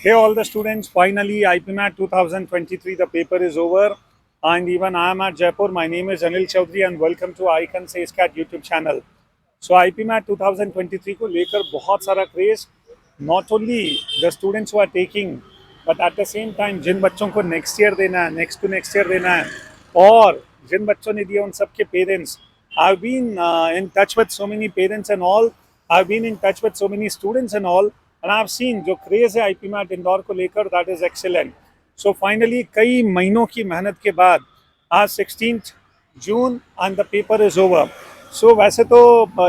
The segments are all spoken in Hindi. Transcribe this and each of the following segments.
Hey all the students, finally IPMAT 2023, the paper is over and even I am at Jaipur. My name is Anil Chaudhary and welcome to Icon Says Cat YouTube channel. So IPMAT 2023 को लेकर बहुत सारा craze, not only the students who are taking, but at the same time जिन बच्चों को next year देना है, next to next year देना है, और जिन बच्चों ने दिया उन सबके parents. I've been in touch with so many parents and all. I've been in touch with so many students and all. And I've seen जो क्रेज है IPMAT इंदौर को लेकर, that is excellent. So finally कई महीनों की मेहनत के बाद आज 16th June and the paper is over. So वैसे तो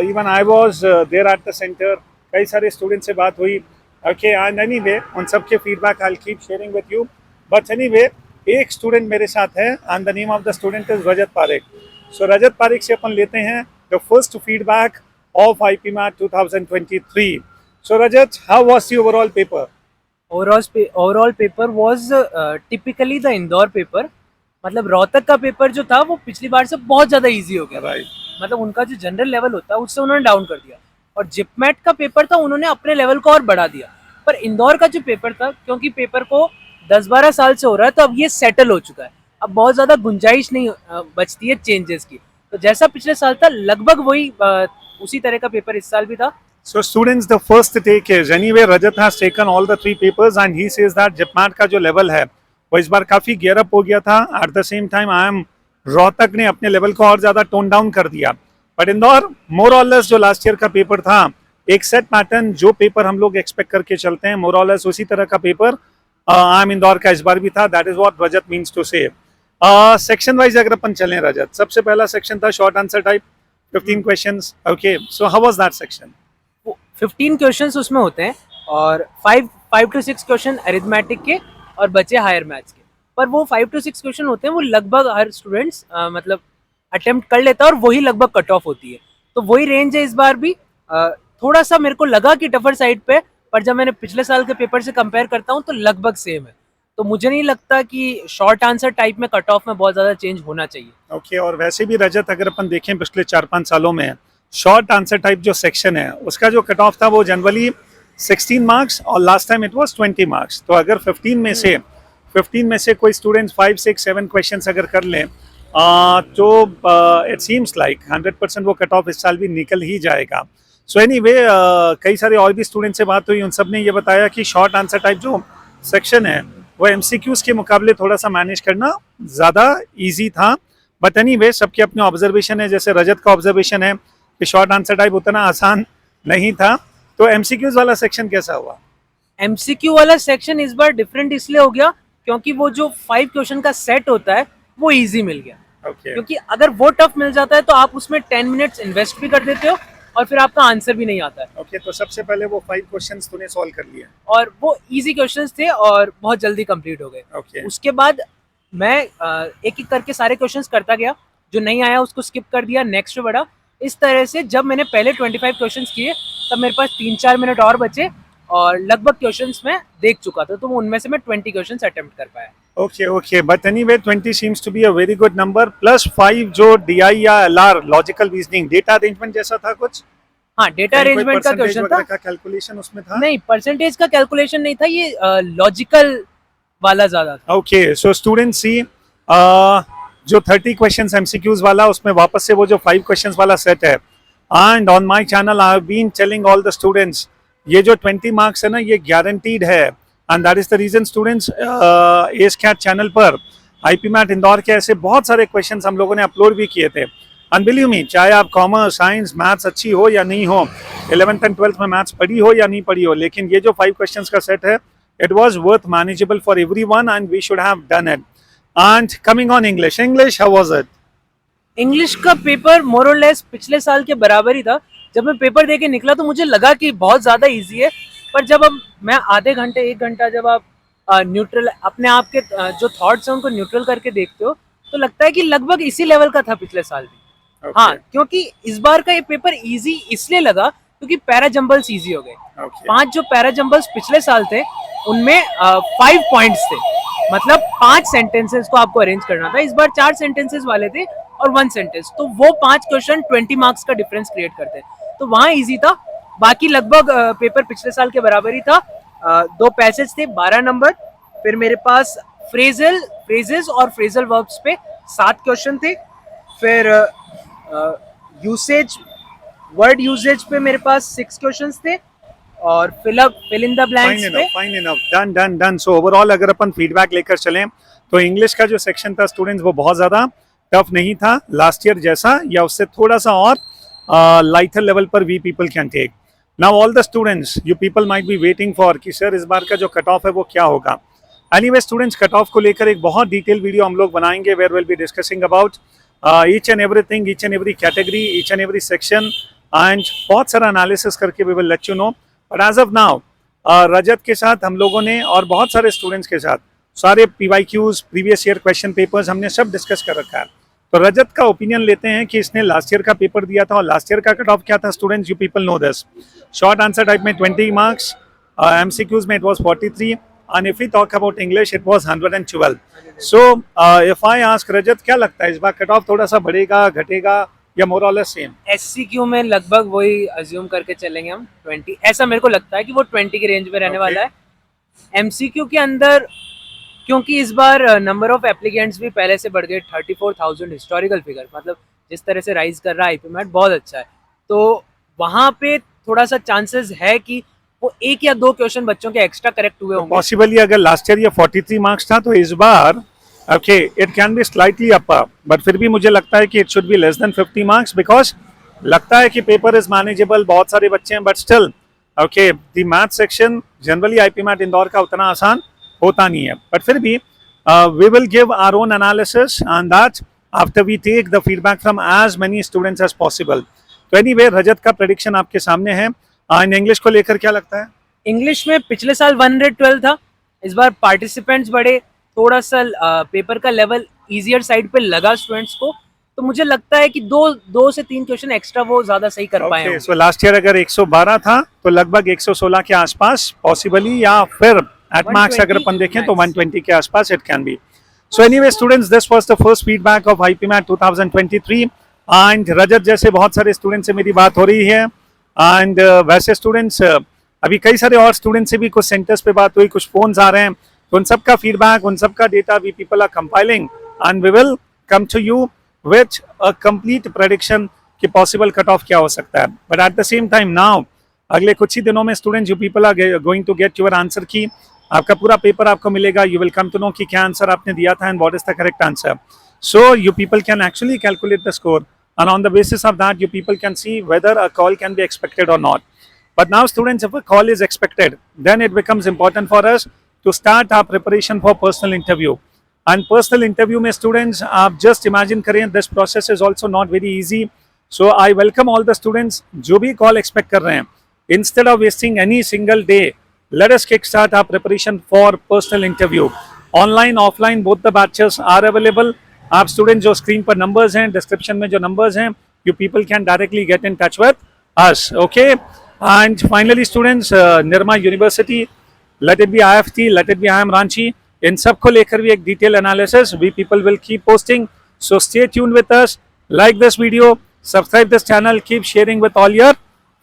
even I was there at the center, कई सारे स्टूडेंट से बात हुई. Okay, and anyway उन सब के feedback I'll keep sharing with you. But anyway एक स्टूडेंट मेरे साथ है and the name of the student is Rajat Parekh. So रजत पारेख से अपन लेते हैं the first feedback of IPMAT 2023. So Rajat, how was the overall paper? overall paper was typically the Indore paper. मतलब रोहतक का पेपर जो था वो पिछली बार से बहुत ज़्यादा इजी हो गया. Right. मतलब उनका जो जनरल लेवल होता है उससे उन्होंने डाउन कर दिया, और जिपमेट का पेपर था उन्होंने अपने लेवल को और बढ़ा दिया. पर इंदौर का जो पेपर था, क्योंकि पेपर को 10-12 साल से हो रहा है, तो अब ये सेटल हो चुका है. अब बहुत ज़्यादा गुंजाइश नहीं बचती है चेंजेस की. तो जैसा पिछले साल था लगभग वही उसी तरह का पेपर इस साल भी था. So students, the first take is anyway Rajat has taken all the 3 papers and he says that JIPMAT का जो लेवल है वो इस बार काफी गियर अप हो गया था. Eight the same time Rohtak ने अपने लेवल को और ज्यादा टोन डाउन कर दिया. बट इंदौर मोर और लेस जो लास्ट ईयर का पेपर था, एक सेट पैटर्न जो पेपर हम लोग एक्सपेक्ट करके चलते हैं, मोर और लेस उसी तरह का पेपर इंदौर का इस बार भी था. That is what Rajat means to say. Section wise अगर अपन चलें रजत, सबसे पहला सेक्शन था short answer type, 15 questions. Okay, so how was that section? 15 questions उसमें होते हैं और 5 to 6 क्वेश्चन अरिथमेटिक के और बचे हायर मैथ्स के. पर वो 5 to 6 क्वेश्चन होते हैं, वो लगभग हर स्टूडेंट्स मतलब अटेम्प्ट कर लेता है और वही लगभग कट ऑफ होती है. तो वही रेंज है इस बार भी. थोड़ा सा मेरे को लगा कि टफर साइड पे, पर जब मैंने पिछले साल के पेपर से कंपेयर करता हूँ तो लगभग सेम है. तो मुझे नहीं लगता कि शॉर्ट आंसर टाइप में कट ऑफ में बहुत ज़्यादा चेंज होना चाहिए. ओके, और वैसे भी रजत अगर अपन देखें पिछले 4-5 सालों में शॉर्ट आंसर टाइप जो सेक्शन है उसका जो कट ऑफ था वो जनरली 16 मार्क्स और last time it was 20 marks. तो अगर 15 में से कोई स्टूडेंट 5, 6, 7 क्वेश्चंस अगर कर लें तो इट सीम्स लाइक 100% वो कट ऑफ इस साल भी निकल ही जाएगा. सो एनीवे कई सारे और भी स्टूडेंट से बात हुई, उन सब ने ये बताया कि शॉर्ट आंसर टाइप जो सेक्शन है वो एमसीक्यूज के मुकाबले थोड़ा सा मैनेज करना ज़्यादा ईजी था. बट एनीवे सबके अपने ऑब्जर्वेशन है. जैसे रजत का ऑब्जर्वेशन है कि शॉर्ट आंसर टाइप उतना आसान नहीं था. तो एमसीक्यूज वाला सेक्शन कैसा हुआ? एमसीक्यू वाला सेक्शन इस बार डिफरेंट इसलिए हो गया क्योंकि वो जो 5 क्वेश्चन का सेट होता है वो इजी मिल गया. Okay. क्योंकि अगर वो टफ मिल जाता है तो आप उसमें 10 मिनट्स इन्वेस्ट भी कर देते हो और फिर आपका आंसर भी नहीं आता है. ओके, तो सबसे पहले वो 5 क्वेश्चंस तूने सॉल्व कर लिए और वो इजी क्वेश्चंस थे और बहुत जल्दी कंप्लीट हो गए. ओके. उसके बाद मैं एक एक करके सारे क्वेश्चंस करता गया, जो नहीं आया उसको स्किप कर दिया, नेक्स्ट पे बढ़ा. इस तरह से जब मैंने पहले 25 क्वेश्चंस किए तब मेरे पास 3-4 मिनट और बचे और लगभग क्वेश्चंस मैं देख चुका था, तो उनमें से मैं 20 क्वेश्चंस अटेम्प्ट कर पाया. Okay, but anyway 20 seems to be a very good number. Plus 5 जो डीआई या LR logical reasoning data arrangement जैसा था कुछ. हाँ, डेटा अरेंजमेंट का क्वेश्चन था. कैलकुलेशन उसमें था? नहीं, परसेंटेज का कैलकुलेशन नहीं था, ये लॉजिकल वाला ज्यादा था. ओके, सो स्टूडेंट सी जो 30 क्वेश्चंस एमसीक्यूज वाला, उसमें वापस से वो जो 5 क्वेश्चंस वाला सेट है. And on my channel I have been telling all the students ये जो 20 मार्क्स है ना ये गारंटीड है. And that is the reason students, एस्कैट चैनल पर आईपीमैट इंदौर के ऐसे बहुत सारे क्वेश्चंस हम लोगों ने अपलोड भी किए थे. एंड बिलीव मी, चाहे आप कॉमर्स, साइंस, मैथ्स अच्छी हो या नहीं हो, 11th एंड 12th में मैथ्स पढ़ी हो या नहीं पढ़ी हो, लेकिन ये जो 5 क्वेश्चंस का सेट है it was worth manageable for everyone and we should have done it. And coming on English, how was it? English का पेपर मोर और लेस पिछले साल के बराबर ही था. जब मैं पेपर देके निकला तो मुझे लगा कि बहुत ज़्यादा इजी है, पर जब अब मैं आधे घंटे 1 घंटा जब आप न्यूट्रल अपने आप के जो थॉट्स हैं उनको न्यूट्रल करके देखते हो तो लगता है कि लगभग इसी लेवल का था पिछले साल भी. Okay. हाँ, क्योंकि इस बार का ये पेपर इजी इसलिए लगा क्योंकि पैरा जंबल्स इजी हो गए. Okay. 5 जो पैरा जंबल्स पिछले साल थे उनमें 5 पॉइंट्स थे, मतलब 5 सेंटेंसेस को आपको अरेंज करना था. इस बार 4 सेंटेंसेस वाले थे और 1 सेंटेंस, तो वो 5 क्वेश्चन 20 मार्क्स का डिफरेंस क्रिएट करते हैं. तो वहाँ इजी था. बाकी लगभग पेपर पिछले साल के बराबर ही था. दो पैसेज थे 12 नंबर, फिर मेरे पास फ्रेजेस और फ्रेजल वर्ब्स पे 7 क्वेश्चन थे, फिर यूसेज वर्ड यूसेज पे मेरे पास 6 क्वेश्चंस थे, और फिल इन द ब्लैंक्स पे fine enough, done done done. So overall अगर अपन फीडबैक लेकर चलें तो इंग्लिश का जो सेक्शन था स्टूडेंट्स वो बहुत ज़्यादा टफ नहीं था लास्ट ईयर जैसा, या उससे थोड़ा सा और लाइटर लेवल पर we people can take. Now all the students you people might be waiting for कि सर इस बार का जो कट ऑफ है वो क्या होगा। एनीवे स्टूडेंट्स, कट ऑफ को लेकर एक बहुत डिटेल वीडियो हम लोग बनाएंगे where will be discussing about each and everything, each and every category, each and every section, and बहुत सारा एनालिसिस करके we will let you know. But as of now Rajat के साथ हम लोगों ने और बहुत सारे स्टूडेंट्स के साथ सारे PYQs, previous year question papers हमने सब डिस्कस कर रखा है। तो रजत का ओपिनियन लेते हैं कि इसने लास्ट ईयर का पेपर दिया था और लास्ट ईयर का कट ऑफ क्या था students, you people know this. Short answer type में 20 मार्क्स, MCQs में it was 43, and if we talk about English it was 112. So if I ask Rajat, क्या लगता है इस बार कट ऑफ थोड़ा सा बढ़ेगा, घटेगा, या मोर और लेस सेम? SCQ में लगभग वही अज्यूम करके चलेंगे हम 20, ऐसा मेरे को लगता है कि वो 20 के रेंज में रहने वाला है। MCQ के अंदर क्योंकि इस बार नंबर ऑफ एप्लीकेंट्स भी पहले से बढ़ गए, 34,000 हिस्टोरिकल फिगर, मतलब जिस तरह से राइज कर रहा है IPMAT बहुत अच्छा है, तो वहाँ पे थोड़ा सा चांसेस है कि वो एक या दो क्वेश्चन बच्चों के एक्स्ट्रा करेक्ट हुए होंगे। पॉसिबली अगर लास्ट ईयर ये 43 मार्क्स था तो इस बार okay it can be slightly upper, but फिर भी मुझे लगता है कि it should be less than 50 marks, because लगता है कि पेपर इज मैनेजेबल, बहुत सारे बच्चे हैं, but still okay the math section generally IPMAT Indore का उतना आसान होता नहीं है। बट फिर भी we will give our own analysis and that after we take the feedback from as many students as possible. तो एनीवे रजत का प्रेडिक्शन आपके सामने है। इन इंग्लिश को लेकर क्या लगता है? इंग्लिश में पिछले साल 112 था, इस बार पार्टिसिपेंट्स बढ़े, थोड़ा सा पेपर का लेवल इजियर साइड पे लगा स्टूडेंट्स को, तो मुझे लगता है कि दो से तीन क्वेश्चन एक्स्ट्रा वो ज्यादा सही कर पाए होंगे। सो लास्ट ईयर अगर 112 था तो लगभग 116 के आसपास पॉसिबली, या फिर एट मार्क्स अगर अपन देखें तो 120 के आसपास it can be. So anyway students, this was the first feedback of IPMAT 2023 and Rajat जैसे बहुत सारे स्टूडेंट से मेरी बात हो रही है, एंड वैसे स्टूडेंट्स अभी कई सारे और स्टूडेंट से भी कुछ सेंटर्स पे बात हुई, कुछ फोन्स आ रहे हैं, तो उन सब का फीडबैक, उन सब का data we people are compiling and we will come to you with a complete prediction कि पॉसिबल कट ऑफ क्या हो सकता है। But at the same time now अगले कुछ ही दिनों में students you people are going to get your answer key, आपका पूरा पेपर आपको मिलेगा, you will come to know कि क्या आंसर आपने दिया था and what is the correct answer. So you people can actually calculate the score, and on the basis of that you people can see whether a call can be expected or not. But now students, if a call is expected, then it becomes important for us to start our preparation for personal interview. And personal interview mein students aap just imagine karein, this process is also not very easy. So I welcome all the students jo bhi call expect kar rahe hain, instead of wasting any single day, let us kickstart our preparation for personal interview. Online offline both the batches are available. आप स्टूडेंट जो स्क्रीन पर नंबर्स हैं, डिस्क्रिप्शन में जो नंबर्स हैं, you people can directly get in touch with us, okay. And finally students, Nirma university, let it be IFT, let it be IIM Ranchi, इन सब को लेकर भी एक detail analysis we people will keep posting, so stay tuned with us, like this video, subscribe this channel, keep sharing with all your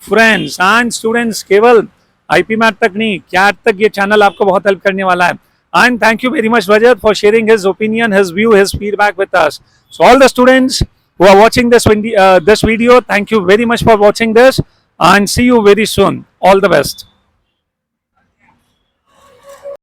friends. And students, केवल IPMAT तक नहीं, CAT तक ये चैनल आपको बहुत हेल्प करने वाला है। And thank you very much Rajat for sharing his opinion, his view, his feedback with us. So all the students who are watching this video, thank you very much for watching this and see you very soon. All the best.